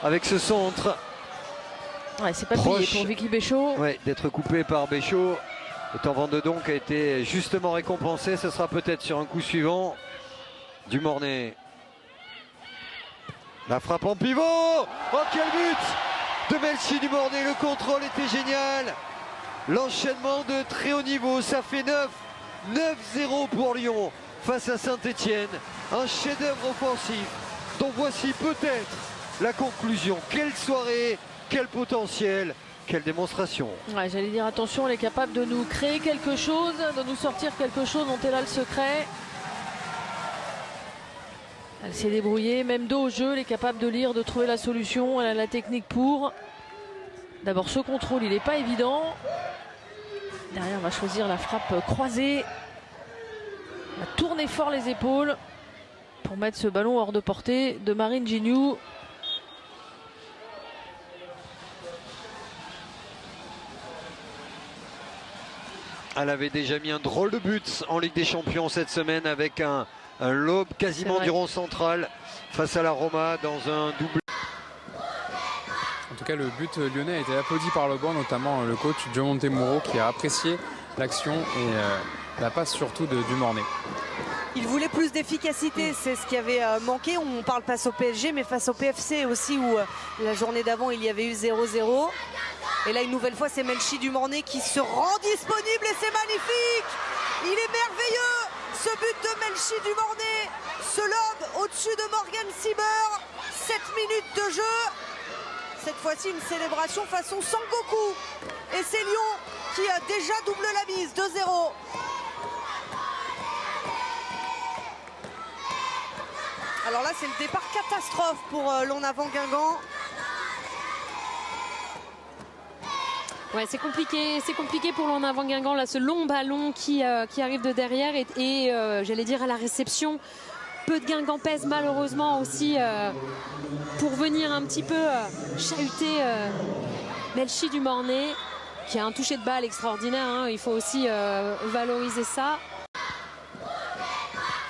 avec ce centre. Ouais, c'est pas payé pour Vicky Béchot. Ouais, d'être coupé par Béchot. Le temps Vandedonck a été justement récompensé. Ce sera peut-être sur un coup suivant. Dumornay. La frappe en pivot. Oh, quel but de Melchi Dumornay. Le contrôle était génial. L'enchaînement de très haut niveau. Ça fait 9-0 pour Lyon face à Saint-Etienne. Un chef-d'œuvre offensif dont voici peut-être la conclusion. Quelle soirée, quel potentiel, quelle démonstration. Ouais, j'allais dire attention, elle est capable de nous créer quelque chose, de nous sortir quelque chose dont elle a le secret. Elle s'est débrouillée, même dos au jeu, elle est capable de lire, de trouver la solution, elle a la technique pour. D'abord ce contrôle, il n'est pas évident. Derrière, on va choisir la frappe croisée. On va tourner fort les épaules pour mettre ce ballon hors de portée de Marine Gignoux. Elle avait déjà mis un drôle de but en Ligue des Champions cette semaine avec un lob quasiment du rond central face à la Roma dans un double. En tout cas, le but lyonnais a été applaudi par le banc, notamment le coach Joe Montemuro qui a apprécié l'action et la passe surtout de Dumornay. Il voulait plus d'efficacité, c'est ce qui avait manqué. On parle face au PSG, mais face au PFC aussi, où la journée d'avant, il y avait eu 0-0. Et là, une nouvelle fois, c'est Melchi Dumornay qui se rend disponible et c'est magnifique. Il est merveilleux, ce but de Melchi Dumornay. Ce lob au-dessus de Morgan Sieber. 7 minutes de jeu. Cette fois-ci, une célébration façon Sangoku. Et c'est Lyon qui a déjà double la mise, 2-0. Alors là, c'est le départ catastrophe pour l'On-Avant Guingamp. Ouais, c'est compliqué pour l'On-Avant Guingamp, là, ce long ballon qui arrive de derrière et j'allais dire à la réception. Peu de Guingampaises malheureusement aussi pour venir un petit peu chahuter Melchi Dumornay qui a un toucher de balle extraordinaire, hein. Il faut aussi valoriser ça.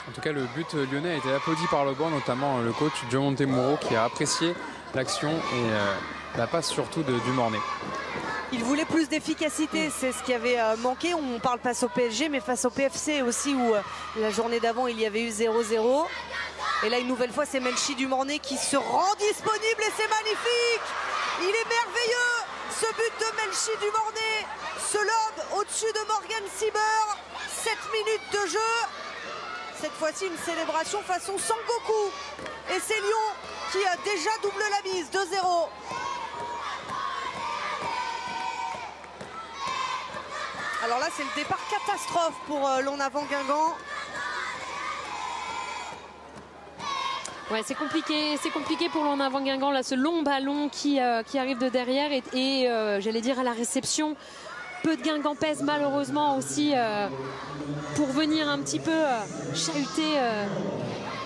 En tout cas, le but lyonnais a été applaudi par le banc, notamment le coach Joe Montemuro qui a apprécié l'action et la passe surtout de Dumornay. Il voulait plus d'efficacité, c'est ce qui avait manqué. On parle face au PSG, mais face au PFC aussi, où la journée d'avant, il y avait eu 0-0. Et là, une nouvelle fois, c'est Melchi Dumornay qui se rend disponible et c'est magnifique. Il est merveilleux, ce but de Melchi Dumornay. Ce lob au-dessus de Morgan Sieber. 7 minutes de jeu. Cette fois-ci, une célébration façon Sangoku. Et c'est Lyon qui a déjà double la mise, 2-0. Alors là, c'est le départ catastrophe pour l'On-Avant Guingamp. Ouais, c'est compliqué pour l'On-Avant Guingamp, là, ce long ballon qui arrive de derrière et j'allais dire à la réception. Peu de Guingampaises malheureusement aussi pour venir un petit peu chahuter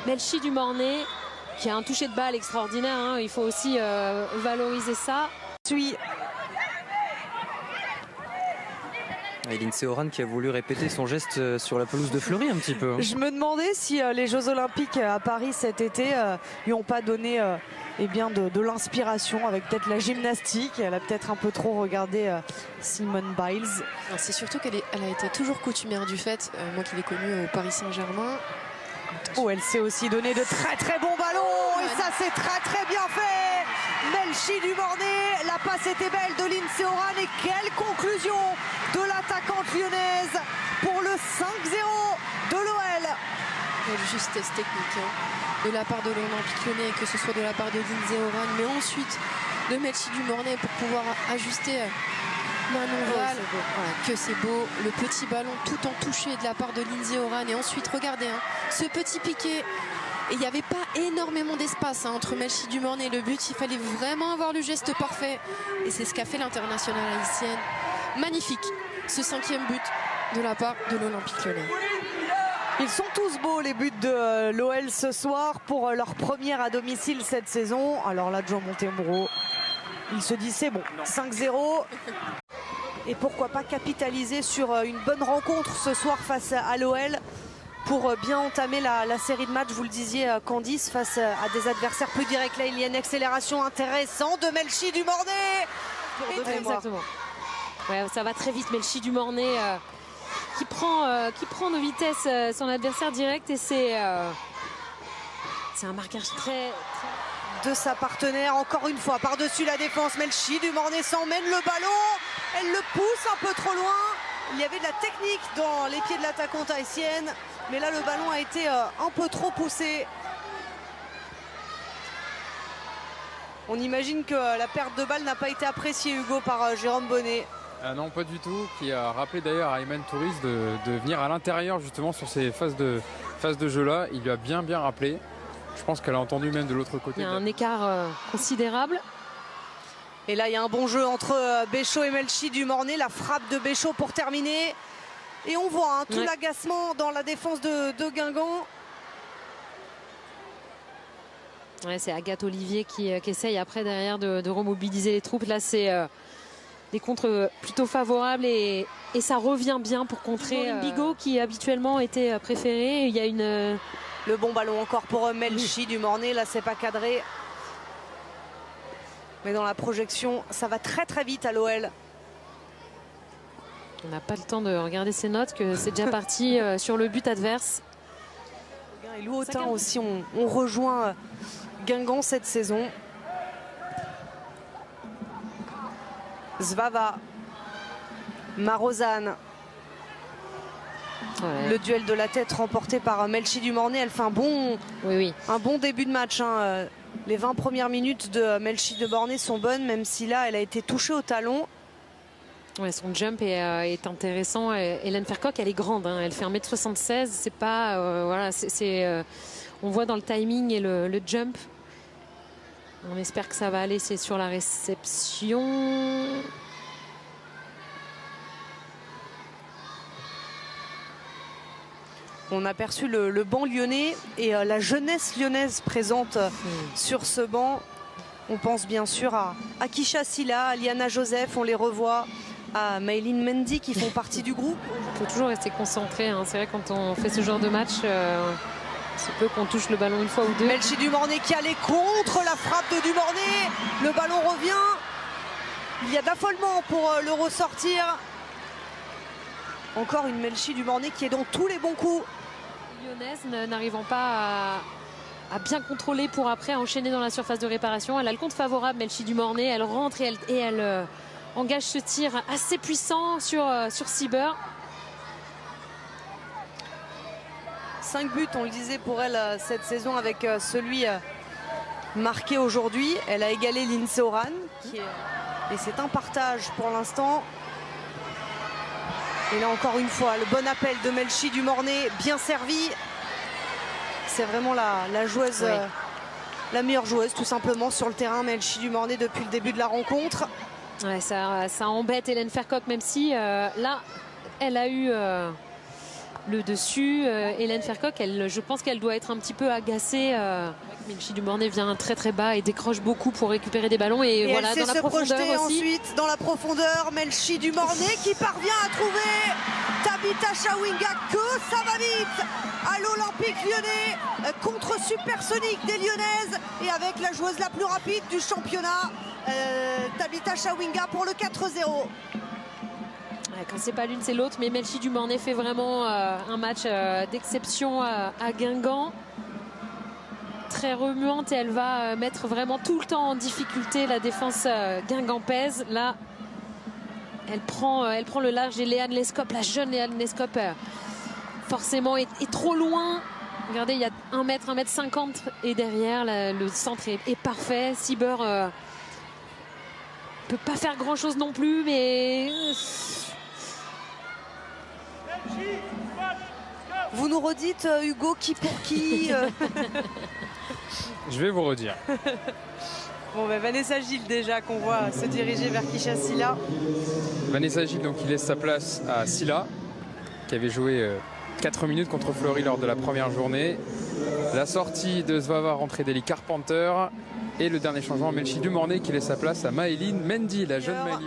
Melchi Dumornay qui a un toucher de balle extraordinaire, hein. Il faut aussi valoriser ça. Et Lindsey Horan qui a voulu répéter son geste sur la pelouse de Fleury un petit peu. Je me demandais si les Jeux Olympiques à Paris cet été lui ont pas donné de l'inspiration avec peut-être la gymnastique. Elle a peut-être un peu trop regardé Simone Biles. C'est surtout qu'elle a été toujours coutumière du fait, moi qui l'ai connue au Paris Saint-Germain. Oh, elle s'est aussi donné de très très bons ballons et ça c'est très très bien fait. Melchi Dumornay, la passe était belle de Lindsey Horan et quelle conclusion de l'attaquante lyonnaise pour le 5-0 de l'OL. Quelle justesse technique, hein, de la part de l'Olympique Lyonnais, que ce soit de la part de Lindsey Horan, mais ensuite de Melchi Dumornay pour pouvoir ajuster Manon Val. Voilà, que c'est beau, le petit ballon tout en touché de la part de Lindsey Horan et ensuite regardez ce petit piqué. Et il n'y avait pas énormément d'espace entre Melchi Dumornay et le but. Il fallait vraiment avoir le geste parfait. Et c'est ce qu'a fait l'internationale haïtienne. Magnifique, ce 5e but de la part de l'Olympique Lyonnais. Ils sont tous beaux les buts de l'OL ce soir pour leur première à domicile cette saison. Alors là, Joe Montemuro, il se dit c'est bon, 5-0. Et pourquoi pas capitaliser sur une bonne rencontre ce soir face à l'OL pour bien entamer la série de matchs, vous le disiez Candice, face à des adversaires plus directs. Là il y a une accélération intéressante de Melchi du Mornay. Exactement. Ouais, ça va très vite. Melchi du Mornay qui prend de vitesse son adversaire direct, et c'est un marquage très de sa partenaire. Encore une fois par-dessus la défense, Melchi du Mornay s'emmène le ballon, elle le pousse un peu trop loin. Il y avait de la technique dans les pieds de l'attaquante haïtienne, mais là le ballon a été un peu trop poussé. On imagine que la perte de balle n'a pas été appréciée, Hugo, par Jérôme Bonnet. Ah non, pas du tout, qui a rappelé d'ailleurs à Ayman Touris de venir à l'intérieur justement sur ces phases de jeu là. Il lui a bien rappelé. Je pense qu'elle a entendu même de l'autre côté. Il y a un écart considérable. Et là il y a un bon jeu entre Béchaud et Melchi du Mornay. La frappe de Béchaud pour terminer. Et on voit tout l'agacement dans la défense de Guingamp. Ouais, c'est Agathe Olivier qui essaye après derrière de remobiliser les troupes. Là c'est des contres plutôt favorables, et ça revient bien pour contrer Bigot qui habituellement était préféré. Il y a le bon ballon encore pour Melchi du Mornay. Là c'est pas cadré, mais dans la projection ça va très vite à l'OL. On n'a pas le temps de regarder ses notes, que c'est déjà parti sur le but adverse. Et Louautin aussi on rejoint Guingamp cette saison. Zvava, Marozane. Ouais. Le duel de la tête remporté par Melchi du Mornay. Elle fait un bon début de match. Les 20 premières minutes de Melchi du Mornay sont bonnes, même si là elle a été touchée au talon. Ouais, son jump est intéressant. Hélène Fercoq, elle est grande, elle fait 1m76. C'est pas on voit dans le timing et le jump. On espère que ça va aller. C'est sur la réception. On a aperçu le banc lyonnais et la jeunesse lyonnaise présente sur ce banc. On pense bien sûr à Kisha Silla, à Liana Joseph, on les revoit, à Maëline Mendy qui font partie du groupe. Il faut toujours rester concentré. C'est vrai, quand on fait ce genre de match, c'est peu qu'on touche le ballon une fois ou deux. Melchi du Mornay qui allait contre la frappe de du Mornay. Le ballon revient. Il y a d'affolement pour le ressortir. Encore une Melchi du Mornay qui est dans tous les bons coups. Lyonnaise n'arrivant pas à bien contrôler pour après enchaîner dans la surface de réparation. Elle a le compte favorable, Melchi du Mornay. Elle rentre et elle engage ce tir assez puissant sur Sieber. 5 buts, on le disait, pour elle cette saison, avec celui marqué aujourd'hui. Elle a égalé Lindsay Oran et c'est un partage pour l'instant. Et là encore une fois le bon appel de Melchi du Mornay, bien servi. C'est vraiment la joueuse, la meilleure joueuse tout simplement sur le terrain, Melchi du Mornay, depuis le début de la rencontre. Ouais, ça embête Hélène Fercoq, même si là elle a eu le dessus. Hélène Fercoq, je pense qu'elle doit être un petit peu agacée. Melchi du Mornay vient très bas et décroche beaucoup pour récupérer des ballons. Et voilà, elle dans la profondeur aussi. Ensuite, dans la profondeur, Melchi du Mornay qui parvient à trouver Tabitha Chawinga. Que ça va vite à l'Olympique Lyonnais, contre Supersonique des Lyonnaises, et avec la joueuse la plus rapide du championnat, Tabitha Chawinga, pour le 4-0. Quand c'est pas l'une, c'est l'autre, mais Melchi du Mornay fait vraiment un match d'exception à Guingamp. Très remuante, et elle va mettre vraiment tout le temps en difficulté la défense guingampaise. Là, elle prend le large, et Léane Lescope, la jeune Léane Lescope, forcément est trop loin. Regardez, il y a 1m50 et derrière le centre est parfait. Sieber peut pas faire grand chose non plus, mais vous nous redites, Hugo, qui pour qui Je vais vous redire. Bon, Vanessa Gilles déjà qu'on voit se diriger vers Kisha Silla. Vanessa Gilles, donc, il laisse sa place à Silla, qui avait joué 4 minutes contre Fleury lors de la première journée. La sortie de Zvava, rentrée d'Eli Carpenter, et le dernier changement, Melchi du Mornay qui laisse sa place à Maëline Mendy, la jeune Maëline Mendy.